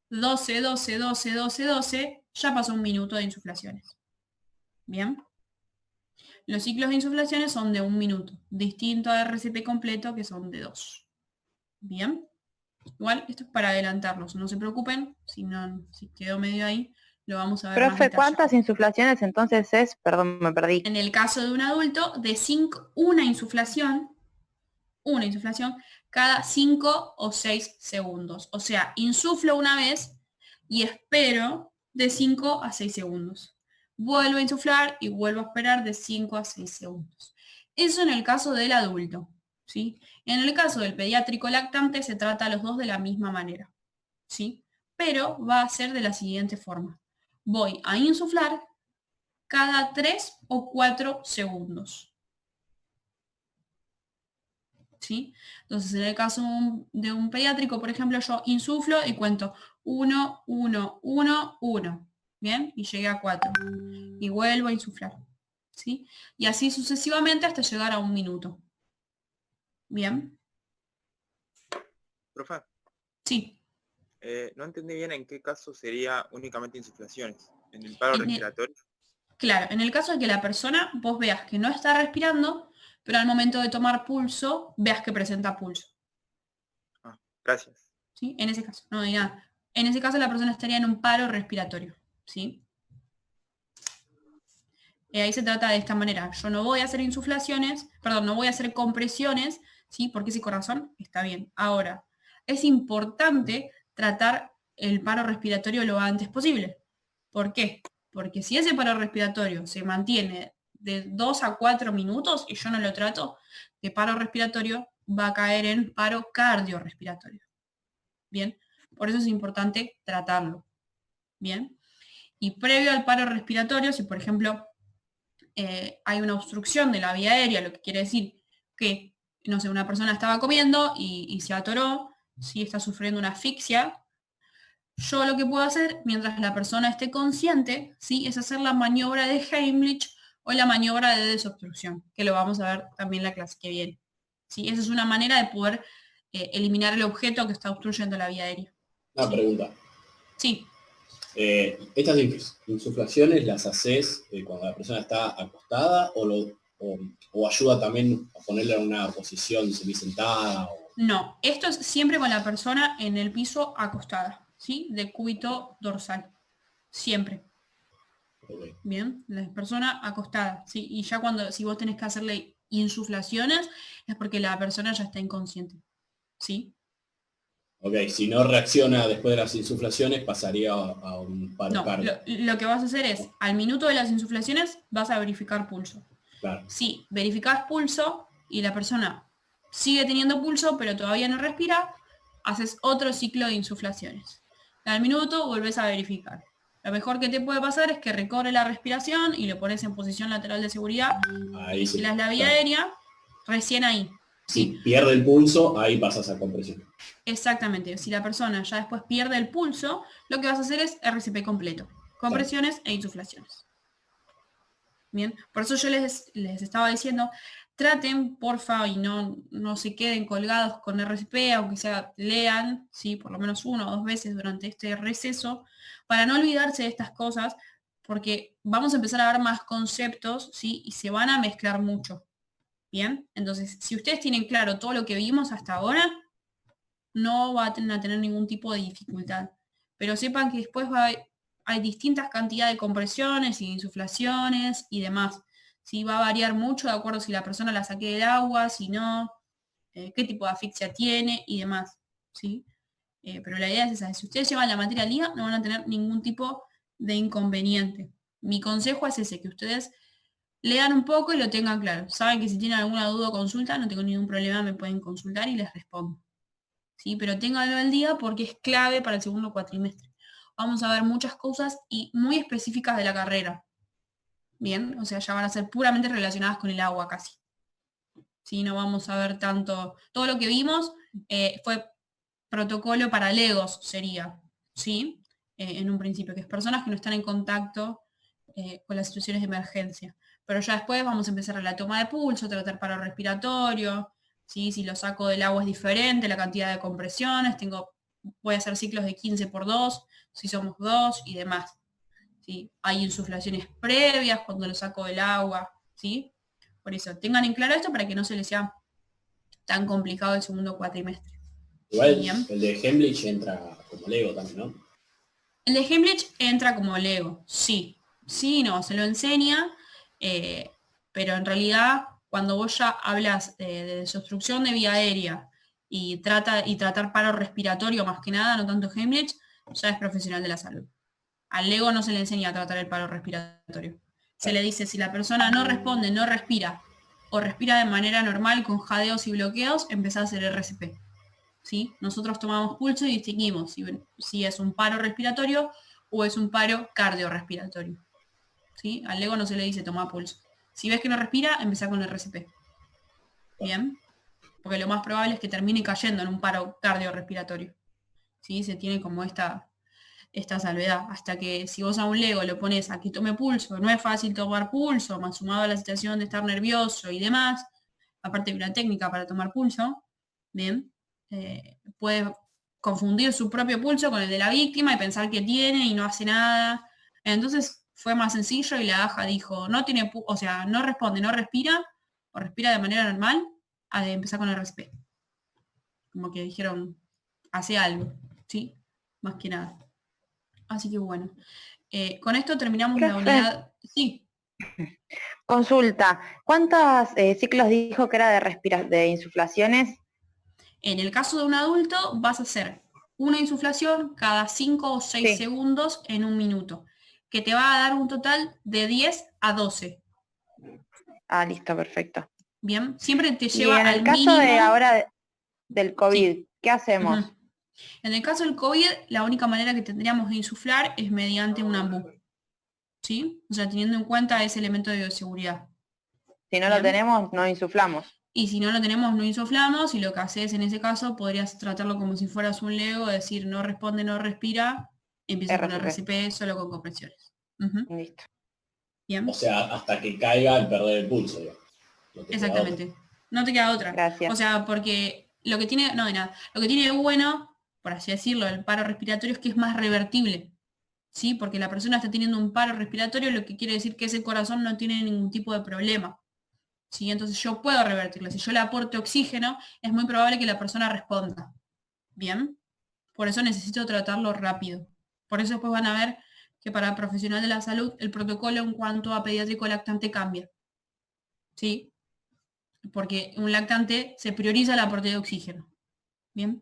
12, 12, 12, 12, 12, ya pasó un minuto de insuflaciones. Bien. Los ciclos de insuflaciones son de 1 minuto, distinto a RCP completo que son de 2. Bien. Igual esto es para adelantarlos, no se preocupen, si quedó medio ahí, lo vamos a ver más Profe, detallado. ¿cuántas insuflaciones entonces es? Perdón, me perdí. En el caso de un adulto, una insuflación cada 5 o 6 segundos. O sea, insuflo una vez y espero de 5 a 6 segundos. Vuelvo a insuflar y vuelvo a esperar de 5 a 6 segundos. Eso en el caso del adulto, ¿sí? En el caso del pediátrico lactante se trata a los dos de la misma manera, ¿sí? Pero va a ser de la siguiente forma. Voy a insuflar cada 3 o 4 segundos. ¿Sí? Entonces, en el caso de un pediátrico, por ejemplo, yo insuflo y cuento 1, 1, 1, 1. ¿Bien? Y llegué a 4. Y vuelvo a insuflar. ¿Sí? Y así sucesivamente hasta llegar a 1 minuto. ¿Bien? Profe, Sí. no entendí bien en qué caso sería únicamente insuflaciones. ¿En el paro En el- respiratorio? Claro, en el caso de que la persona, vos veas que no está respirando, pero al momento de tomar pulso, veas que presenta pulso. Ah, gracias. ¿Sí? En ese caso, no hay nada. En ese caso la persona estaría en un paro respiratorio. ¿Sí? Ahí se trata de esta manera. Yo no voy a hacer insuflaciones, perdón, no voy a hacer compresiones, ¿sí? Porque ese corazón está bien. Ahora, es importante tratar el paro respiratorio lo antes posible. ¿Por qué? Porque si ese paro respiratorio se mantiene de 2 a 4 minutos y yo no lo trato, de paro respiratorio va a caer en paro cardiorrespiratorio. Bien, por eso es importante tratarlo. Bien, y previo al paro respiratorio, si por ejemplo hay una obstrucción de la vía aérea, lo que quiere decir que, no sé, una persona estaba comiendo y se atoró, ¿sí? Está sufriendo una asfixia, yo lo que puedo hacer mientras la persona esté consciente, ¿sí? Es hacer la maniobra de Heimlich o la maniobra de desobstrucción, que lo vamos a ver también en la clase que viene. ¿Sí? Esa es una manera de poder eliminar el objeto que está obstruyendo la vía aérea. Una pregunta. Sí. ¿Estas insuflaciones las haces cuando la persona está acostada o ayuda también a ponerla en una posición semisentada? No, esto es siempre con la persona en el piso acostada, ¿sí? De cúbito dorsal. Siempre. Okay. Bien, la persona acostada, ¿sí? Y ya si vos tenés que hacerle insuflaciones, es porque la persona ya está inconsciente, ¿sí? Ok, si no reacciona después de las insuflaciones, pasaría a un paro No, cardíaco. lo que vas a hacer es, al minuto de las insuflaciones, vas a verificar pulso. Claro. Si verificás pulso y la persona sigue teniendo pulso, pero todavía no respira, haces otro ciclo de insuflaciones. Al minuto volvés a verificar. Lo mejor que te puede pasar es que recobre la respiración y lo pones en posición lateral de seguridad. Ahí sí. La vía aérea, recién ahí. Si pierde el pulso, ahí pasas a compresión. Exactamente. Si la persona ya después pierde el pulso, lo que vas a hacer es RCP completo. Compresiones e insuflaciones. Bien. Por eso yo les estaba diciendo, traten, porfa, y no se queden colgados con RCP, aunque sea lean, ¿sí? Por lo menos 1 o 2 veces durante este receso, para no olvidarse de estas cosas, porque vamos a empezar a ver más conceptos, ¿sí? Y se van a mezclar mucho. Bien, entonces, si ustedes tienen claro todo lo que vimos hasta ahora, no van a tener ningún tipo de dificultad. Pero sepan que después hay distintas cantidades de compresiones y insuflaciones y demás. ¿Sí? Va a variar mucho de acuerdo si la persona la saque del agua, si no, qué tipo de asfixia tiene y demás. ¿Sí? Pero la idea es esa, si ustedes llevan la materia al día, no van a tener ningún tipo de inconveniente. Mi consejo es ese, que ustedes lean un poco y lo tengan claro. Saben que si tienen alguna duda o consulta, no tengo ningún problema, me pueden consultar y les respondo. ¿Sí? Pero ténganlo al día porque es clave para el segundo cuatrimestre. Vamos a ver muchas cosas y muy específicas de la carrera. Bien, o sea, ya van a ser puramente relacionadas con el agua casi. ¿Sí? No vamos a ver tanto... Todo lo que vimos fue protocolo para legos, sería, ¿sí? En un principio, que es personas que no están en contacto con las situaciones de emergencia. Pero ya después vamos a empezar a la toma de pulso, tratar paro respiratorio, ¿sí? Si lo saco del agua es diferente, la cantidad de compresiones, voy a hacer ciclos de 15×2, si somos 2 y demás. ¿Sí? Hay insuflaciones previas cuando lo saco del agua, ¿sí? Por eso, tengan en claro esto para que no se les sea tan complicado el segundo cuatrimestre. Igual Bien. el de Hemlich entra como Lego también, ¿no? El de Hemlich entra como Lego, sí. Sí, no, se lo enseña, pero en realidad cuando vos ya hablas de desobstrucción de vía aérea y tratar paro respiratorio más que nada, no tanto Hemlich, ya es profesional de la salud. Al Lego no se le enseña a tratar el paro respiratorio. Se le dice, si la persona no responde, no respira, o respira de manera normal con jadeos y bloqueos, empezá a hacer RCP. ¿Sí? Nosotros tomamos pulso y distinguimos si es un paro respiratorio o es un paro cardiorrespiratorio. ¿Sí? Al Lego no se le dice toma pulso. Si ves que no respira, empezá con el RCP. ¿Bien? Porque lo más probable es que termine cayendo en un paro cardiorrespiratorio. ¿Sí? Se tiene como esta salvedad. Hasta que si vos a un Lego lo pones a que tome pulso, no es fácil tomar pulso, más sumado a la situación de estar nervioso y demás, aparte de una técnica para tomar pulso, bien, puede confundir su propio pulso con el de la víctima y pensar que tiene y no hace nada. Entonces fue más sencillo y la AJA dijo, no tiene, o sea, no responde, no respira, o respira de manera normal, a empezar con el RCP. Como que dijeron, hace algo, ¿sí? Más que nada. Así que bueno. Con esto terminamos la unidad. Sí. Consulta, ¿cuántos ciclos dijo que era de insuflaciones? En el caso de un adulto vas a hacer una insuflación cada 5 o 6 Sí. segundos en un minuto, que te va a dar un total de 10 a 12. Ah, listo, perfecto. Bien, siempre te Y lleva en el al caso mínimo. de ahora del COVID, Sí. ¿qué hacemos? Ujú. En el caso del COVID, la única manera que tendríamos de insuflar es mediante un AMBU. ¿Sí? O sea, teniendo en cuenta ese elemento de bioseguridad. Si no Bien. lo tenemos, no insuflamos. Y si no lo tenemos, no insuflamos, y lo que haces en ese caso, podrías tratarlo como si fueras un Lego, decir, no responde, no respira, empieza con RCP solo con compresiones. Ujú. Listo. Bien. O sea, hasta que caiga al perder el pulso, digamos. No te queda Exactamente. No te queda otra. Gracias. O sea, porque lo que tiene, no de nada, lo que tiene de bueno, por así decirlo, el paro respiratorio es que es más revertible. ¿Sí? Porque la persona está teniendo un paro respiratorio, lo que quiere decir que ese corazón no tiene ningún tipo de problema. ¿Sí? Entonces yo puedo revertirlo. Si yo le aporte oxígeno, es muy probable que la persona responda. ¿Bien? Por eso necesito tratarlo rápido. Por eso después van a ver que para el profesional de la salud el protocolo en cuanto a pediátrico lactante cambia. ¿Sí? Porque un lactante se prioriza el aporte de oxígeno. ¿Bien?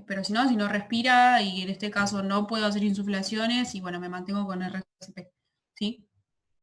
Pero si no respira y en este caso no puedo hacer insuflaciones y bueno, me mantengo con RCP. ¿Sí?